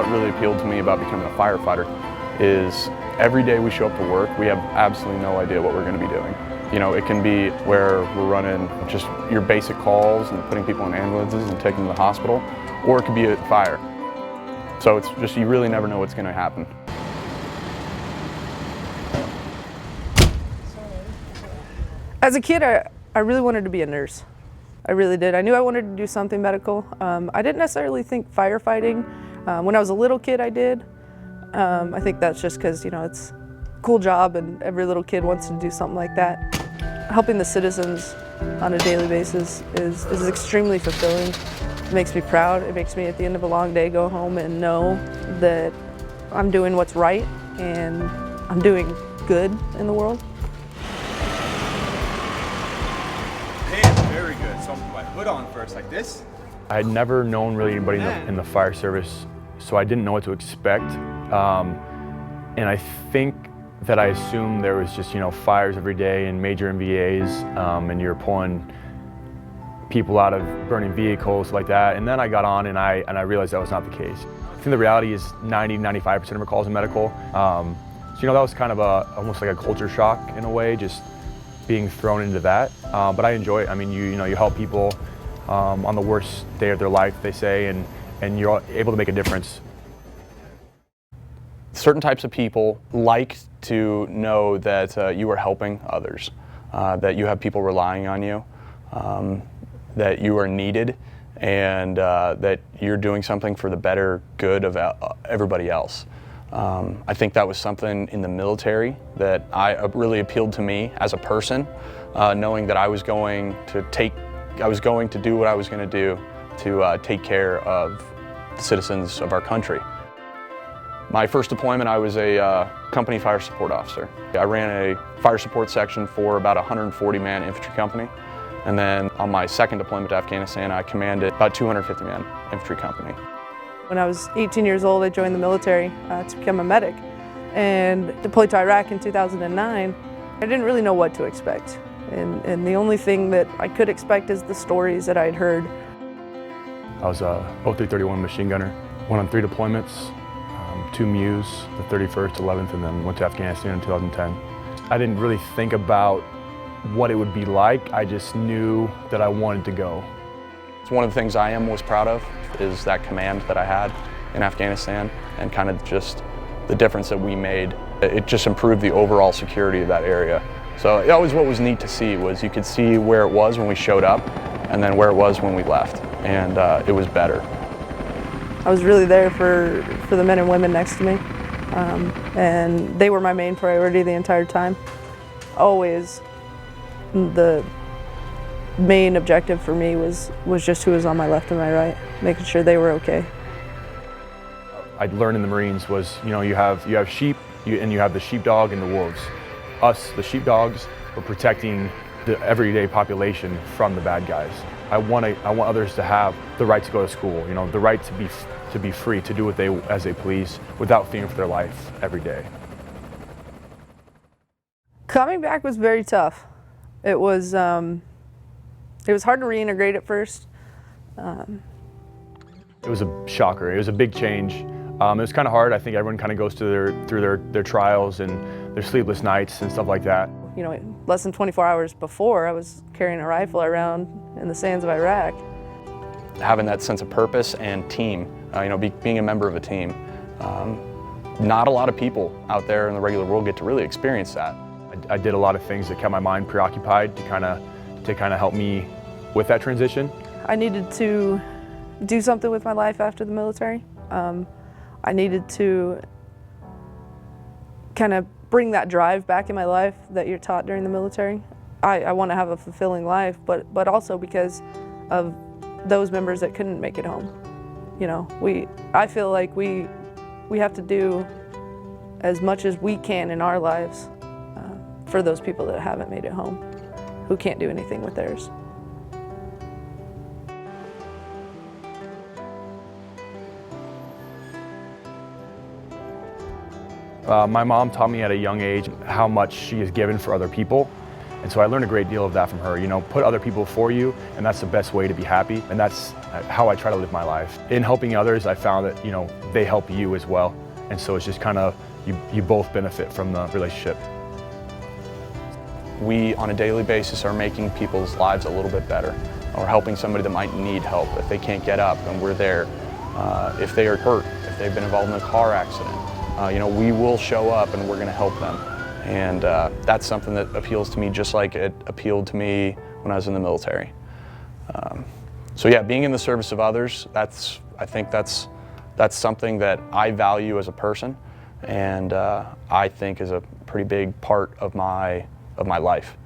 what really appealed to me about becoming a firefighter is every day we show up to work, we have absolutely no idea what we're going to be doing. You know, it can be where we're running just your basic calls and putting people in ambulances and taking them to the hospital, or it could be a fire. So it's just, you really never know what's going to happen. As a kid, I really wanted to be a nurse. I really did. I knew I wanted to do something medical. I didn't necessarily think firefighting. When I was a little kid, I did. I think that's just because, you know, it's a cool job and every little kid wants to do something like that. Helping the citizens on a daily basis is extremely fulfilling. It makes me proud. It makes me, at the end of a long day, go home and know that I'm doing what's right and I'm doing good in the world. Very good. So I'm gonna put my hood on first, like this. I had never known really anybody in the fire service, so I didn't know what to expect. And I think that I assumed there was just, you know, fires every day and major MVAs, and you're pulling people out of burning vehicles like that. And then I got on and I realized that was not the case. I think the reality is 90–95% of our calls in medical. So, you know, that was kind of almost like a culture shock in a way, just being thrown into that. But I enjoy it. I mean, you know, you help people on the worst day of their life, they say, and you're able to make a difference. Certain types of people like to know that you are helping others, that you have people relying on you, that you are needed, and that you're doing something for the better good of everybody else. I think that was something in the military that really appealed to me as a person, knowing that I was going to do what I was going to do to take care of the citizens of our country. My first deployment, I was a company fire support officer. I ran a fire support section for about a 140-man infantry company. And then on my second deployment to Afghanistan, I commanded about 250-man infantry company. When I was 18 years old, I joined the military to become a medic and deployed to Iraq in 2009. I didn't really know what to expect. And the only thing that I could expect is the stories that I'd heard. I was a 0331 machine gunner, went on 3 deployments, 2 MEUs, the 31st, 11th, and then went to Afghanistan in 2010. I didn't really think about what it would be like. I just knew that I wanted to go. It's one of the things I am most proud of is that command that I had in Afghanistan and kind of just the difference that we made. It just improved the overall security of that area. So that was what was neat to see, was you could see where it was when we showed up and then where it was when we left, and it was better. I was really there for the men and women next to me, and they were my main priority the entire time. Always the main objective for me was just who was on my left and my right, making sure they were okay. I learned in the Marines was, you know, you have sheep and you have the sheepdog and the wolves. Us, the sheepdogs, were protecting the everyday population from the bad guys. I want others to have the right to go to school, you know, the right to be free to do as they please without fearing for their life every day. Coming back was very tough. It was hard to reintegrate at first. It was a shocker. It was a big change. It was kind of hard. I think everyone kind of goes through their trials and their sleepless nights and stuff like that. You know, less than 24 hours before, I was carrying a rifle around in the sands of Iraq. Having that sense of purpose and team, you know, being a member of a team. Not a lot of people out there in the regular world get to really experience that. I did a lot of things that kept my mind preoccupied to kind of help me with that transition. I needed to do something with my life after the military. I needed to kind of bring that drive back in my life that you're taught during the military. I want to have a fulfilling life, but also because of those members that couldn't make it home. You know, I feel like we have to do as much as we can in our lives for those people that haven't made it home, who can't do anything with theirs. My mom taught me at a young age how much she has given for other people, And so I learned a great deal of that from her. You know, put other people before you, and that's the best way to be happy. And that's how I try to live my life. In helping others, I found that, you know, they help you as well. And so it's just kind of, you both benefit from the relationship. We, on a daily basis, are making people's lives a little bit better, or helping somebody that might need help if they can't get up, and we're there. If they are hurt, if they've been involved in a car accident, you know, we will show up and we're going to help them. And that's something that appeals to me just like it appealed to me when I was in the military. So yeah, being in the service of others, I think that's something that I value as a person, and I think is a pretty big part of my life.